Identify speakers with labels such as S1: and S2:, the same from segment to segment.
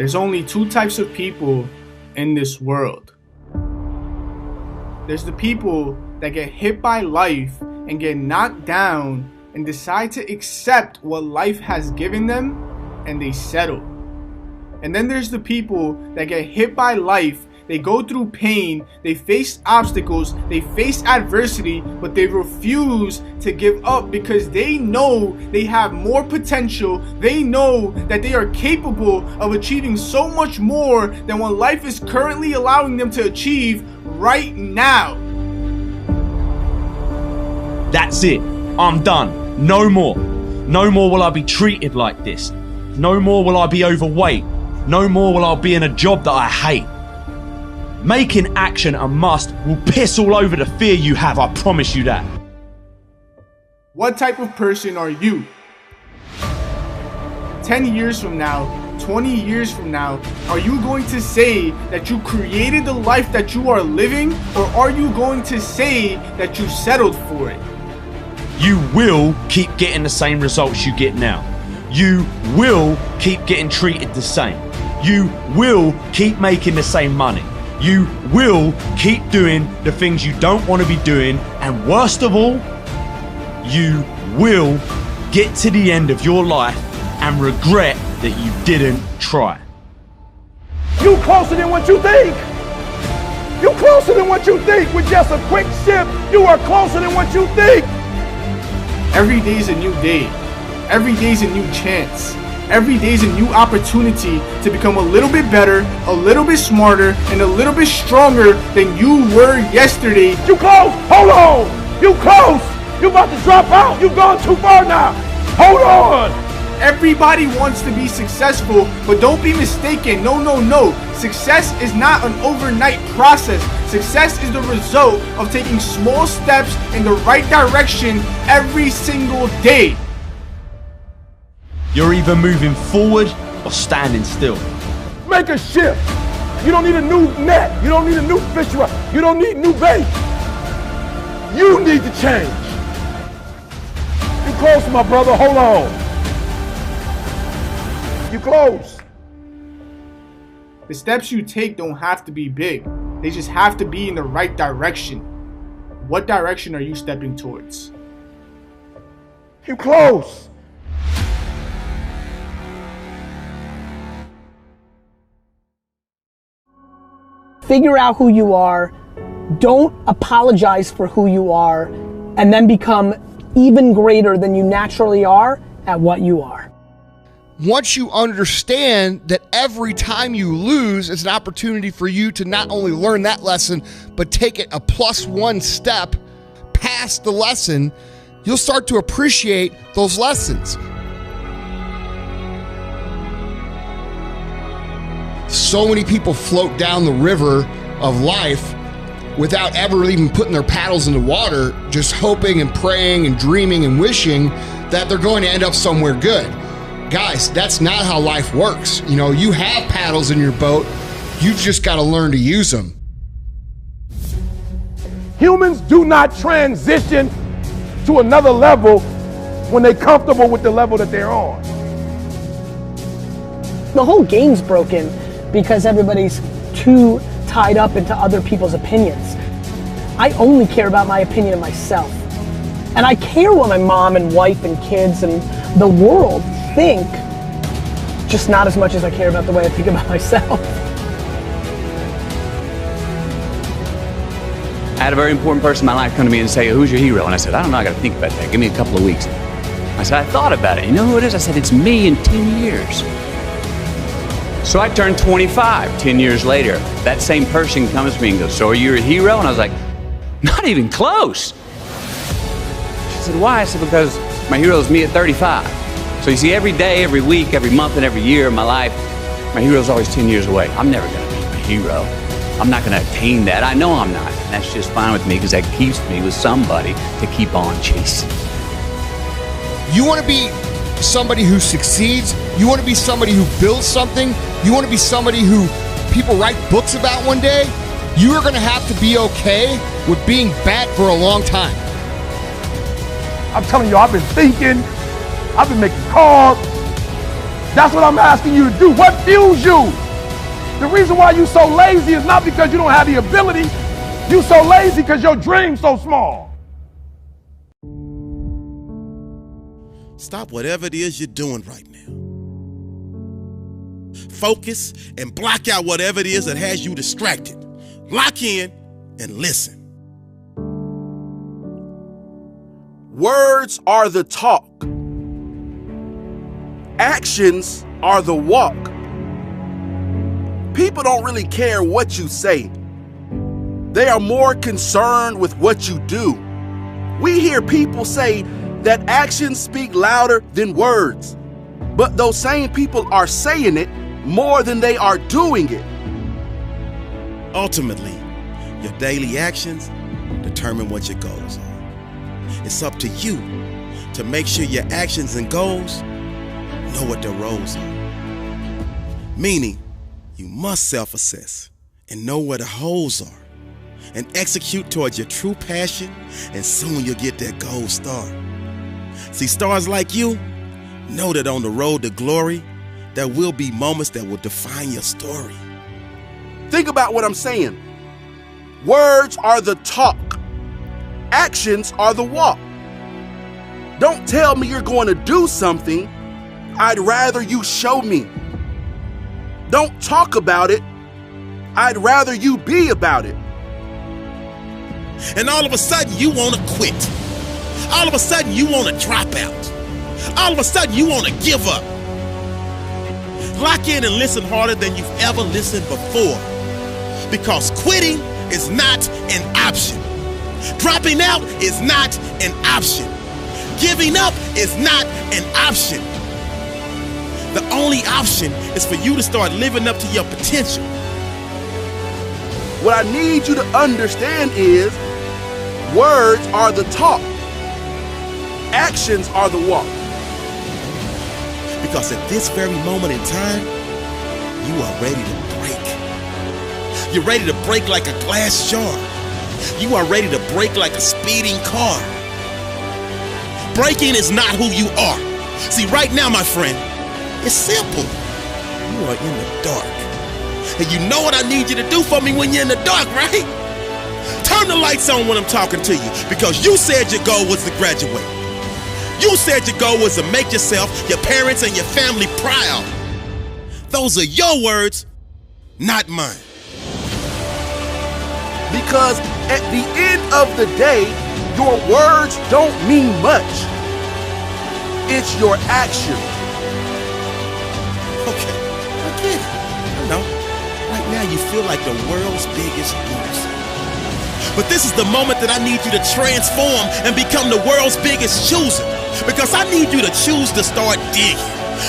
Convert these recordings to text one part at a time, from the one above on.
S1: There's only two types of people in this world. There's the people that get hit by life and get knocked down and decide to accept what life has given them, and they settle. And then there's the people that get hit by life, they go through pain, they face obstacles, they face adversity, but they refuse to give up because they know they have more potential. They know that they are capable of achieving so much more than what life is currently allowing them to achieve right now.
S2: That's it. I'm done. No more. No more will I be treated like this. No more will I be overweight. No more will I be in a job that I hate. Making action a must will piss all over the fear you have, I promise you that.
S1: What type of person are you? 10 years from now, 20 years from now, are you going to say that you created the life that you are living, or are you going to say that you settled for it?
S2: You will keep getting the same results you get now. You will keep getting treated the same. You will keep making the same money. You will keep doing the things you don't want to be doing. And worst of all, you will get to the end of your life and regret that you didn't try.
S3: You closer than what you think. You closer than what you think. With just a quick shift, you are closer than what you think.
S1: Every day is a new day. Every day is a new chance. Every day is a new opportunity to become a little bit better, a little bit smarter, and a little bit stronger than you were yesterday.
S3: You close. Hold on. You close. You about to drop out. You gone too far now. Hold on.
S1: Everybody wants to be successful, but don't be mistaken. No. Success is not an overnight process. Success is the result of taking small steps in the right direction every single day.
S2: You're either moving forward or standing still.
S3: Make a shift. You don't need a new net. You don't need a new fish rod. You don't need new bait. You need to change. You close, my brother. Hold on. You close.
S1: The steps you take don't have to be big. They just have to be in the right direction. What direction are you stepping towards?
S3: You close.
S4: Figure out who you are, don't apologize for who you are, and then become even greater than you naturally are at what you are.
S5: Once you understand that every time you lose is an opportunity for you to not only learn that lesson, but take it a +1 step past the lesson, you'll start to appreciate those lessons. So many people float down the river of life without ever even putting their paddles in the water, just hoping and praying and dreaming and wishing that they're going to end up somewhere good. Guys, that's not how life works. You know, you have paddles in your boat. You just got to learn to use them.
S3: Humans do not transition to another level when they're comfortable with the level that they're on.
S4: The whole game's broken because everybody's too tied up into other people's opinions. I only care about my opinion of myself. And I care what my mom and wife and kids and the world think, just not as much as I care about the way I think about myself.
S6: I had a very important person in my life come to me and say, "Who's your hero?" And I said, "I don't know, I gotta think about that. Give me a couple of weeks." I said, "I thought about it. You know who it is?" I said, "It's me in 10 years. So I turned 25 10 years later. That same person comes to me and goes, "So are you a hero?" And I was like, "Not even close." She said, "Why?" I said, "Because my hero is me at 35. So you see, every day, every week, every month, and every year of my life, my hero is always 10 years away. I'm never gonna be my hero. I'm not gonna attain that. I know I'm not. And that's just fine with me because that keeps me with somebody to keep on chasing."
S5: You want to be somebody who succeeds. You want to be somebody who builds something. You want to be somebody who people write books about one day. You are going to have to be okay with being bad for a long time.
S3: I'm telling you, I've been thinking, I've been making calls. That's what I'm asking you to do. What fuels you? The reason why you so lazy is not because you don't have the ability. You so lazy because your dream's so small.
S7: Stop whatever it is you're doing right now. Focus and block out whatever it is that has you distracted. Lock in and listen.
S8: Words are the talk. Actions are the walk. People don't really care what you say. They are more concerned with what you do. We hear people say that actions speak louder than words, but those same people are saying it more than they are doing it.
S7: Ultimately, your daily actions determine what your goals are. It's up to you to make sure your actions and goals know what their roles are. Meaning, you must self-assess and know where the holes are and execute towards your true passion, and soon you'll get that gold star. See, stars like you know that on the road to glory, there will be moments that will define your story.
S8: Think about what I'm saying. Words are the talk. Actions are the walk. Don't tell me you're going to do something. I'd rather you show me. Don't talk about it. I'd rather you be about it.
S7: And all of a sudden you want to quit. All of a sudden you want to drop out. All of a sudden you want to give up. Lock in and listen harder than you've ever listened before. Because quitting is not an option. Dropping out is not an option. Giving up is not an option. The only option is for you to start living up to your potential.
S8: What I need you to understand is words are the talk. Actions are the walk.
S7: Because at this very moment in time, you are ready to break. You're ready to break like a glass jar. You are ready to break like a speeding car. Breaking is not who you are. See, right now, my friend, it's simple. You are in the dark. And you know what I need you to do for me when you're in the dark, right? Turn the lights on when I'm talking to you, because you said your goal was to graduate. You said your goal was to make yourself, your parents, and your family proud. Those are your words, not mine.
S8: Because at the end of the day, your words don't mean much. It's your action.
S7: Okay, I get it. I know. Right now you feel like the world's biggest loser. But this is the moment that I need you to transform and become the world's biggest chooser. Because I need you to choose to start digging.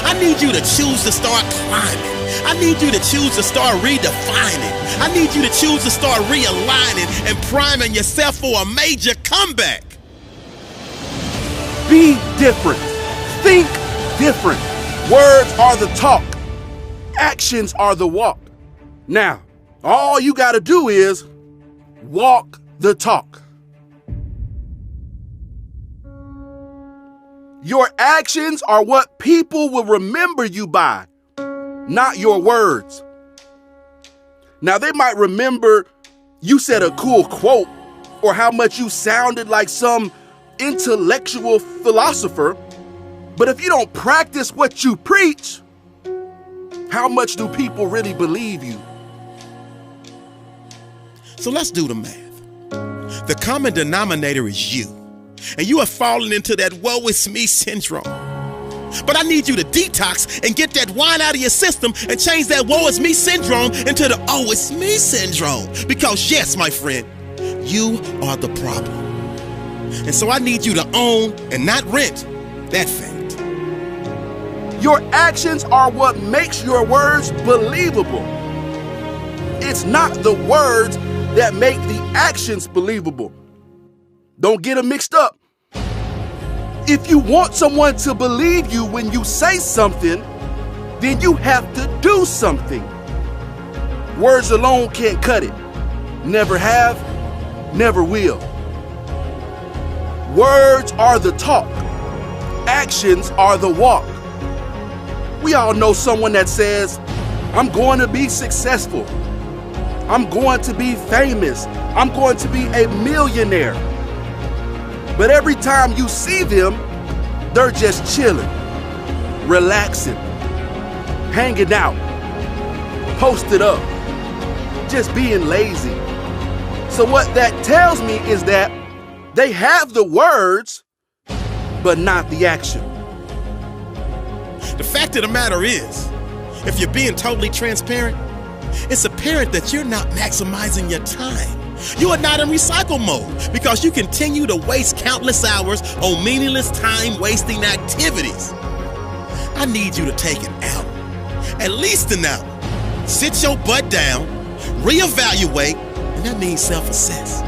S7: I need you to choose to start climbing. I need you to choose to start redefining. I need you to choose to start realigning and priming yourself for a major comeback.
S8: Be different. Think different. Words are the talk. Actions are the walk. Now, all you got to do is walk the talk. Your actions are what people will remember you by, not your words. Now, they might remember you said a cool quote or how much you sounded like some intellectual philosopher, but if you don't practice what you preach, how much do people really believe you?
S7: So let's do the math. The common denominator is you. And you have fallen into that woe is me syndrome. But I need you to detox and get that wine out of your system and change that woe is me syndrome into the oh it's me syndrome. Because yes, my friend, you are the problem. And so I need you to own and not rent that fact.
S8: Your actions are what makes your words believable. It's not the words that make the actions believable. Don't get them mixed up. If you want someone to believe you when you say something, then you have to do something. Words alone can't cut it. Never have, never will. Words are the talk. Actions are the walk. We all know someone that says, I'm going to be successful. I'm going to be famous. I'm going to be a millionaire. But every time you see them, they're just chilling, relaxing, hanging out, posted up, just being lazy. So what that tells me is that they have the words, but not the action.
S7: The fact of the matter is, if you're being totally transparent, it's apparent that you're not maximizing your time. You are not in recycle mode because you continue to waste countless hours on meaningless time-wasting activities. I need you to take an hour, at least an hour. Sit your butt down, reevaluate, and that means self-assess.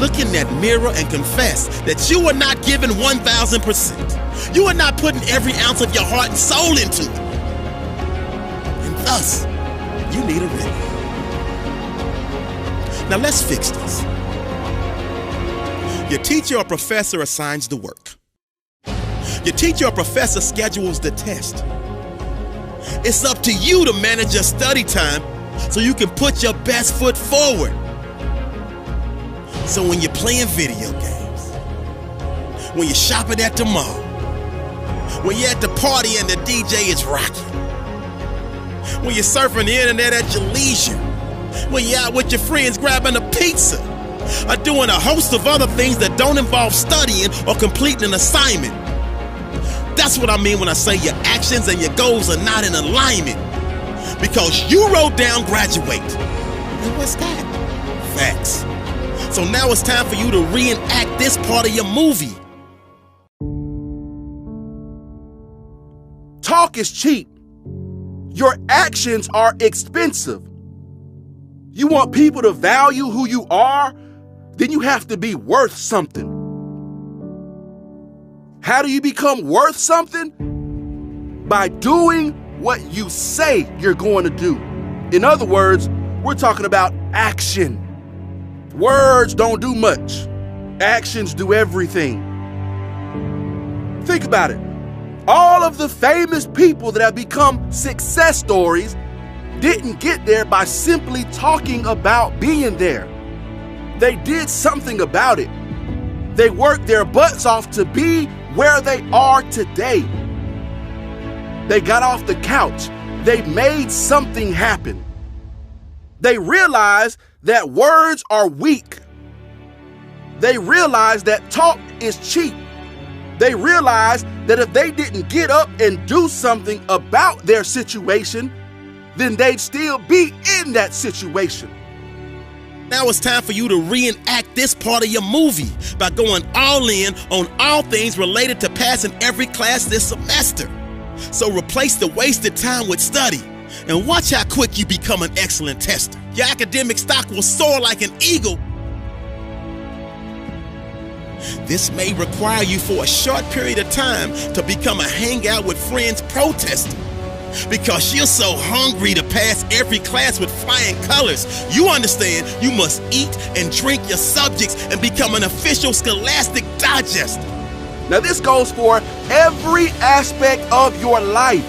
S7: Look in that mirror and confess that you are not giving 1,000%. You are not putting every ounce of your heart and soul into it. And thus, you need a remedy. Now let's fix this. Your teacher or professor assigns the work. Your teacher or professor schedules the test. It's up to you to manage your study time so you can put your best foot forward. So when you're playing video games, when you're shopping at the mall, when you're at the party and the DJ is rocking, when you're surfing the internet at your leisure, when you're out with your friends grabbing a pizza, or doing a host of other things that don't involve studying or completing an assignment. That's what I mean when I say your actions and your goals are not in alignment. Because you wrote down graduate. And what's that? Facts. So now it's time for you to reenact this part of your movie.
S8: Talk is cheap. Your actions are expensive. You want people to value who you are? Then you have to be worth something. How do you become worth something? By doing what you say you're going to do. In other words, we're talking about action. Words don't do much. Actions do everything. Think about it. All of the famous people that have become success stories didn't get there by simply talking about being there. They did something about it. They worked their butts off to be where they are today. They got off the couch. They made something happen. They realized that words are weak. They realized that talk is cheap. They realized that if they didn't get up and do something about their situation, then they'd still be in that situation.
S7: Now it's time for you to reenact this part of your movie by going all in on all things related to passing every class this semester. So replace the wasted time with study and watch how quick you become an excellent tester. Your academic stock will soar like an eagle. This may require you for a short period of time to become a hangout with friends protester. Because you're so hungry to pass every class with flying colors, you understand you must eat and drink your subjects and become an official scholastic digester.
S8: Now this goes for every aspect of your life.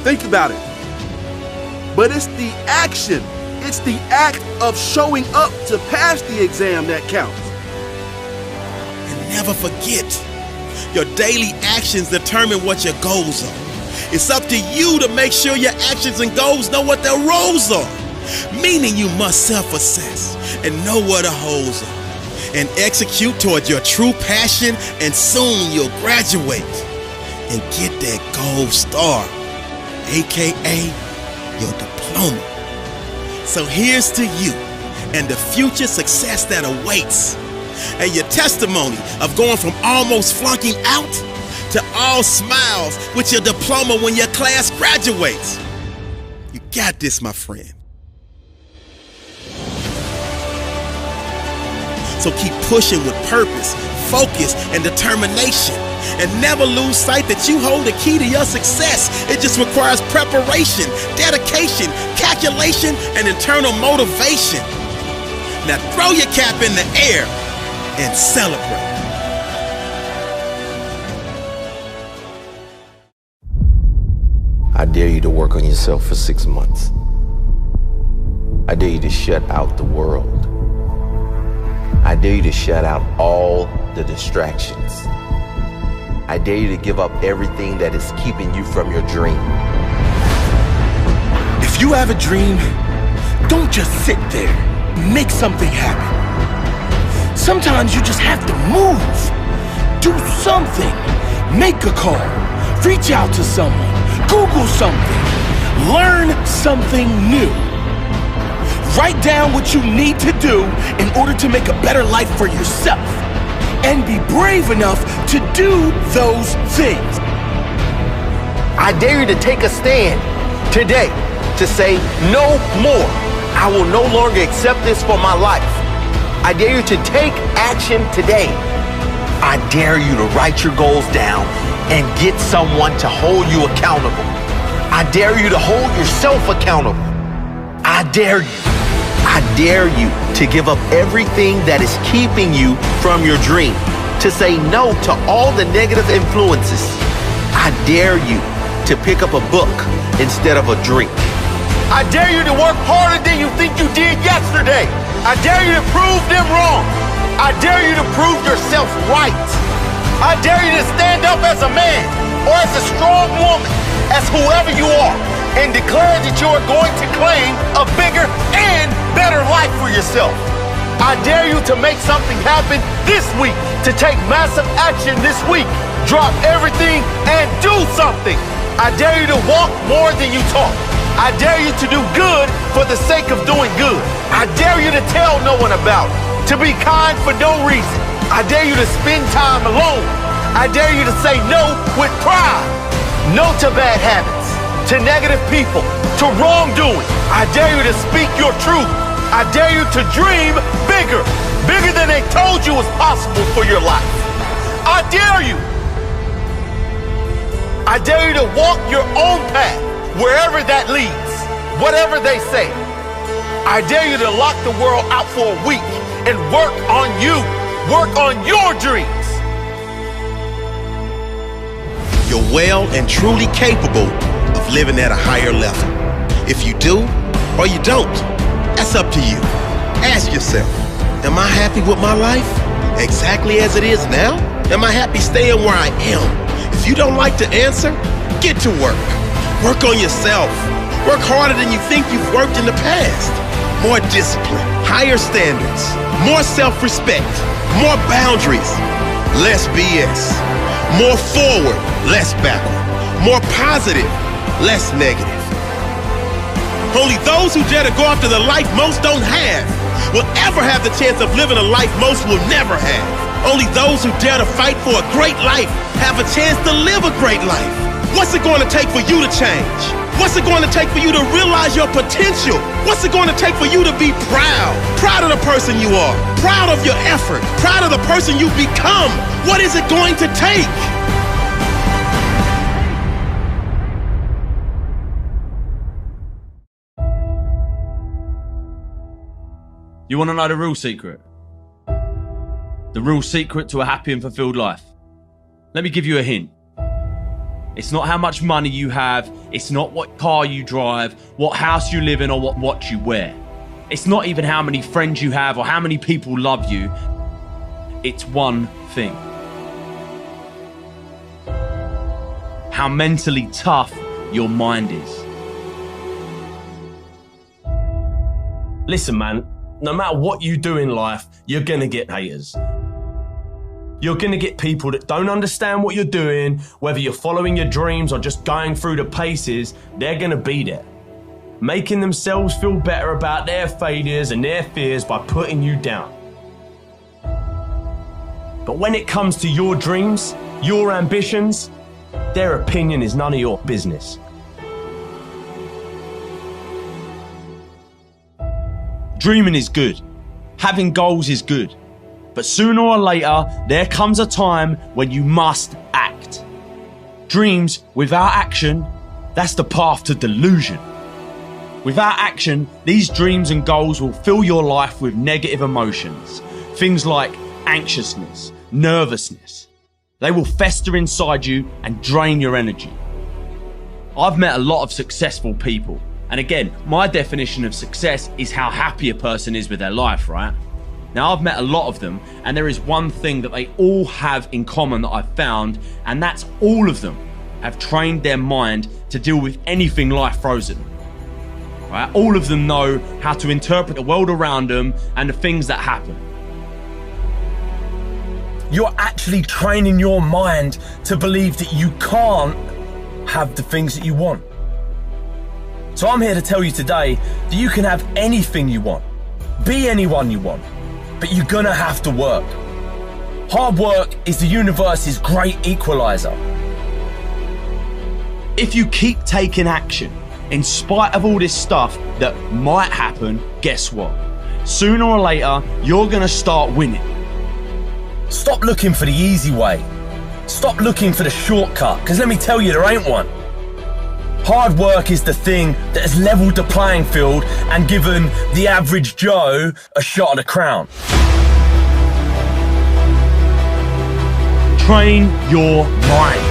S8: Think about it. But it's the action, it's the act of showing up to pass the exam that counts.
S7: And never forget, your daily actions determine what your goals are. It's up to you to make sure your actions and goals know what their roles are. Meaning you must self-assess and know where the holes are and execute toward your true passion, and soon you'll graduate and get that gold star, aka your diploma. So here's to you and the future success that awaits, and your testimony of going from almost flunking out to all smiles with your diploma when your class graduates. You got this, my friend. So keep pushing with purpose, focus, and determination. And never lose sight that you hold the key to your success. It just requires preparation, dedication, calculation, and internal motivation. Now throw your cap in the air and celebrate.
S9: I dare you to work on yourself for 6 months. I dare you to shut out the world. I dare you to shut out all the distractions. I dare you to give up everything that is keeping you from your dream.
S8: If you have a dream, don't just sit there. Make something happen. Sometimes you just have to move. Do something. Make a call. Reach out to someone. Google something. Learn something new. Write down what you need to do in order to make a better life for yourself. And be brave enough to do those things.
S9: I dare you to take a stand today to say no more. I will no longer accept this for my life. I dare you to take action today. I dare you to write your goals down and get someone to hold you accountable. I dare you to hold yourself accountable. I dare you. I dare you to give up everything that is keeping you from your dream, to say no to all the negative influences. I dare you to pick up a book instead of a drink. I dare you to work harder than you think you did yesterday. I dare you to prove them wrong. I dare you to prove yourself right. I dare you to stand up as a man or as a strong woman, as whoever you are, and declare that you are going to claim a bigger and better life for yourself. I dare you to make something happen this week, to take massive action this week. Drop everything and do something. I dare you to walk more than you talk. I dare you to do good for the sake of doing good. I dare you to tell no one about it, to be kind for no reason. I dare you to spend time alone. I dare you to say no with pride. No to bad habits, to negative people, to wrongdoing. I dare you to speak your truth. I dare you to dream bigger, bigger than they told you was possible for your life. I dare you. I dare you to walk your own path, wherever that leads, whatever they say. I dare you to lock the world out for a week and work on you, work on your dreams.
S7: You're well and truly capable of living at a higher level. If you do or you don't, that's up to you. Ask yourself, am I happy with my life exactly as it is now? Am I happy staying where I am? If you don't like to answer, get to work. Work on yourself. Work harder than you think you've worked in the past. More discipline, higher standards, more self-respect, more boundaries, less BS. More forward, less backward. More positive, less negative. Only those who dare to go after the life most don't have will ever have the chance of living a life most will never have. Only those who dare to fight for a great life have a chance to live a great life. What's it going to take for you to change? What's it going to take for you to realize your potential? What's it going to take for you to be proud? Proud of the person you are. Proud of your effort. Proud of the person you've become. What is it going to take?
S2: You want to know the real secret? The real secret to a happy and fulfilled life? Let me give you a hint. It's not how much money you have. It's not what car you drive, what house you live in, or what watch you wear. It's not even how many friends you have or how many people love you. It's one thing. How mentally tough your mind is. Listen, man, no matter what you do in life, you're gonna get haters. You're gonna get people that don't understand what you're doing, whether you're following your dreams or just going through the paces. They're gonna be there, making themselves feel better about their failures and their fears by putting you down. But when it comes to your dreams, your ambitions, their opinion is none of your business. Dreaming is good. Having goals is good. But sooner or later, there comes a time when you must act. Dreams without action, that's the path to delusion. Without action, these dreams and goals will fill your life with negative emotions. Things like anxiousness, nervousness. They will fester inside you and drain your energy. I've met a lot of successful people. And again, my definition of success is how happy a person is with their life, right? Now, I've met a lot of them, and there is one thing that they all have in common that I've found, and that's all of them have trained their mind to deal with anything life throws at them. Right? All of them know how to interpret the world around them and the things that happen.
S10: You're actually training your mind to believe that you can't have the things that you want. So I'm here to tell you today that you can have anything you want, be anyone you want, but you're gonna have to work. Hard work is the universe's great equalizer.
S2: If you keep taking action, in spite of all this stuff that might happen, guess what? Sooner or later, you're gonna start winning.
S10: Stop looking for the easy way. Stop looking for the shortcut, because let me tell you, there ain't one. Hard work is the thing that has leveled the playing field and given the average Joe a shot at the crown.
S2: Train your mind.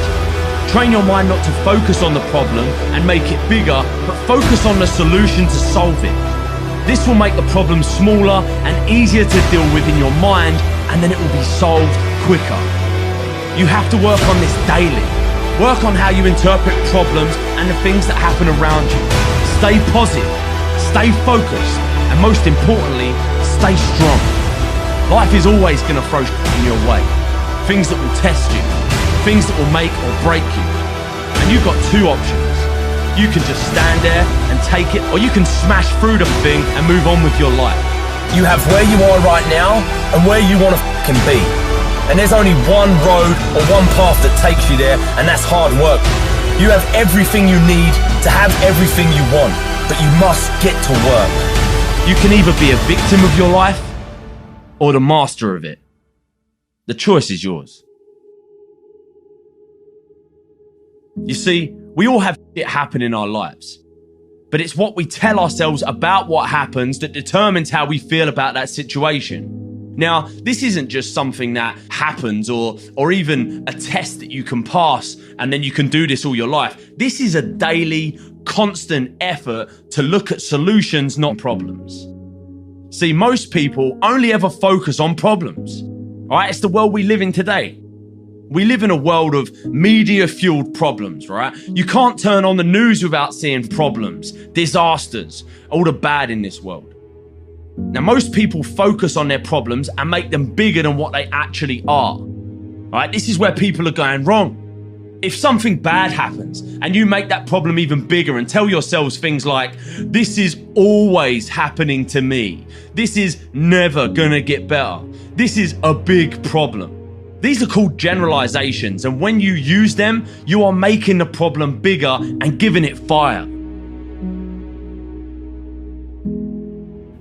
S2: Train your mind not to focus on the problem and make it bigger, but focus on the solution to solve it. This will make the problem smaller and easier to deal with in your mind, and then it will be solved quicker. You have to work on this daily. Work on how you interpret problems and the things that happen around you. Stay positive, stay focused, and most importantly, stay strong. Life is always going to throw shit in your way. Things that will test you, things that will make or break you. And you've got two options. You can just stand there and take it, or you can smash through the thing and move on with your life.
S10: You have where you are right now and where you want to fucking be. And there's only one road or one path that takes you there, and that's hard work. You have everything you need to have everything you want, but you must get to work.
S2: You can either be a victim of your life or the master of it. The choice is yours. You see, we all have shit happen in our lives, but it's what we tell ourselves about what happens that determines how we feel about that situation. Now, this isn't just something that happens or even a test that you can pass and then you can do this all your life. This is a daily, constant effort to look at solutions, not problems. See, most people only ever focus on problems. All right, it's the world we live in today. We live in a world of media-fueled problems, right? You can't turn on the news without seeing problems, disasters, all the bad in this world. Now, most people focus on their problems and make them bigger than what they actually are. All right, this is where people are going wrong. If something bad happens and you make that problem even bigger and tell yourselves things like, this is always happening to me. This is never gonna get better. This is a big problem. These are called generalizations, and when you use them, you are making the problem bigger and giving it fire.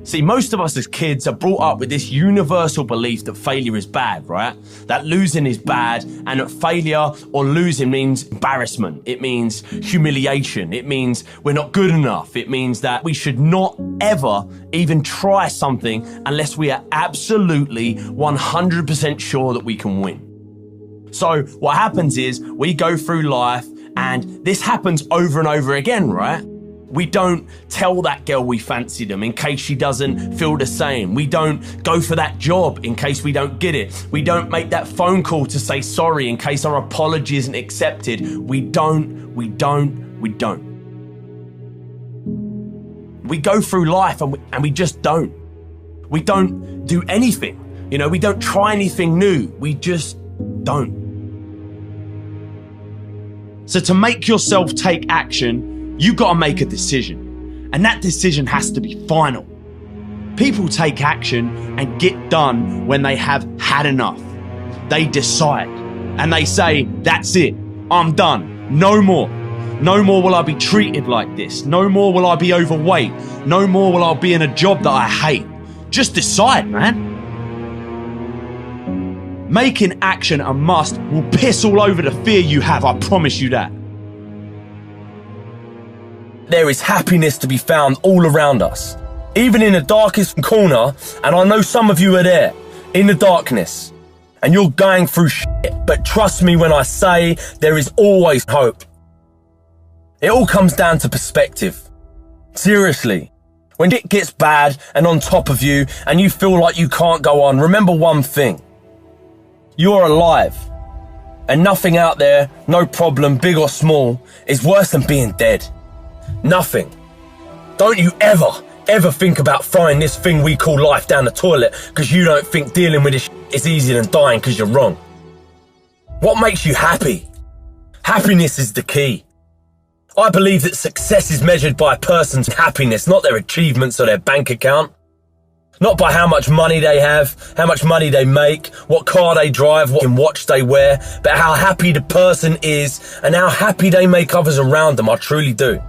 S2: See, most of us as kids are brought up with this universal belief that failure is bad, right? That losing is bad, and that failure or losing means embarrassment. It means humiliation. It means we're not good enough. It means that we should not ever even try something unless we are absolutely 100% sure that we can win. So what happens is we go through life, and this happens over and over again, right? We don't tell that girl we fancy them in case she doesn't feel the same. We don't go for that job in case we don't get it. We don't make that phone call to say sorry in case our apology isn't accepted. We don't. We go through life and we just don't. We don't do anything. You know, we don't try anything new. We just don't. So to make yourself take action, you got to make a decision, and that decision has to be final. People take action and get done when they have had enough. They decide and they say, that's it, I'm done, no more. No more will I be treated like this. No more will I be overweight. No more will I be in a job that I hate. Just decide, man. Making action a must will piss all over the fear you have, I promise you that.
S10: There is happiness to be found all around us, even in the darkest corner, and I know some of you are there, in the darkness, and you're going through shit, but trust me when I say there is always hope. It all comes down to perspective. Seriously. When it gets bad and on top of you and you feel like you can't go on, remember one thing. You're alive. And nothing out there, no problem, big or small, is worse than being dead. Nothing. Don't you ever think about throwing this thing we call life down the toilet because you don't think dealing with this is easier than dying because you're wrong. What makes you happy? Happiness is the key. I believe that success is measured by a person's happiness, not their achievements or their bank account. Not by how much money they have, how much money they make, what car they drive, what watch they wear, but how happy the person is and how happy they make others around them. I truly do.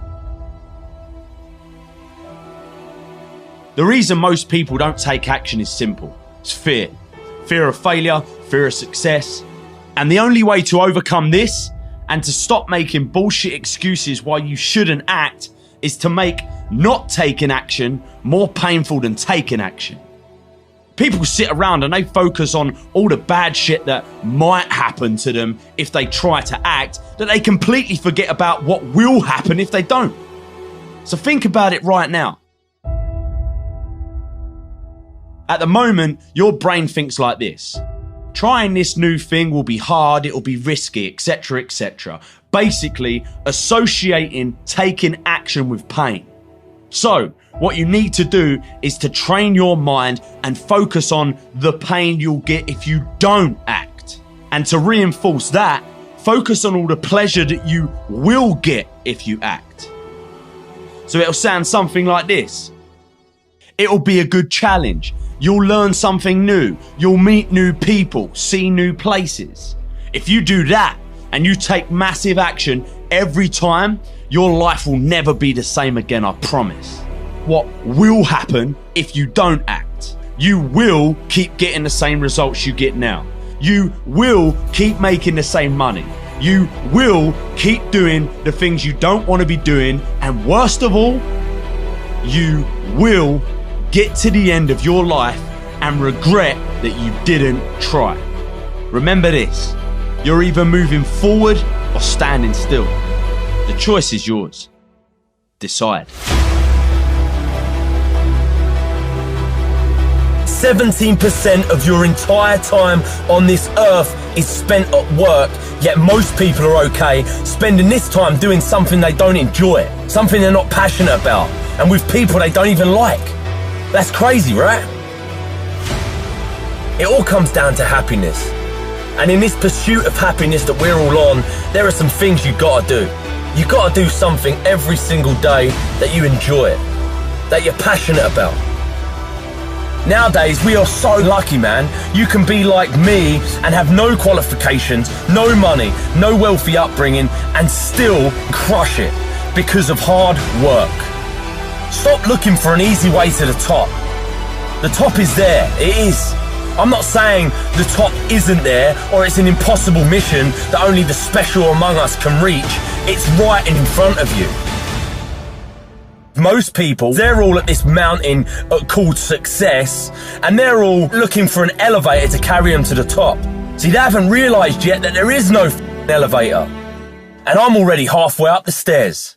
S2: The reason most people don't take action is simple. It's fear. Fear of failure, fear of success. And the only way to overcome this and to stop making bullshit excuses why you shouldn't act is to make not taking action more painful than taking action. People sit around and they focus on all the bad shit that might happen to them if they try to act, that they completely forget about what will happen if they don't. So think about it right now. At the moment, your brain thinks like this. Trying this new thing will be hard, it'll be risky, etc., etc. Basically, associating taking action with pain. So, what you need to do is to train your mind and focus on the pain you'll get if you don't act. And to reinforce that, focus on all the pleasure that you will get if you act. So it'll sound something like this. It'll be a good challenge. You'll learn something new. You'll meet new people, see new places. If you do that and you take massive action every time, your life will never be the same again, I promise. What will happen if you don't act? You will keep getting the same results you get now. You will keep making the same money. You will keep doing the things you don't want to be doing. And worst of all, you will get to the end of your life and regret that you didn't try. Remember this, you're either moving forward or standing still. The choice is yours. Decide.
S10: 17% of your entire time on this earth is spent at work, yet most people are okay spending this time doing something they don't enjoy, something they're not passionate about, and with people they don't even like. That's crazy, right? It all comes down to happiness. And in this pursuit of happiness that we're all on, there are some things you gotta do. You gotta do something every single day that you enjoy, that you're passionate about. Nowadays, we are so lucky, man. You can be like me and have no qualifications, no money, no wealthy upbringing, and still crush it because of hard work. Stop looking for an easy way to the top. The top is there, it is. I'm not saying the top isn't there or it's an impossible mission that only the special among us can reach. It's right in front of you. Most people, they're all at this mountain called success, and they're all looking for an elevator to carry them to the top. See, they haven't realised yet that there is no elevator. And I'm already halfway up the stairs.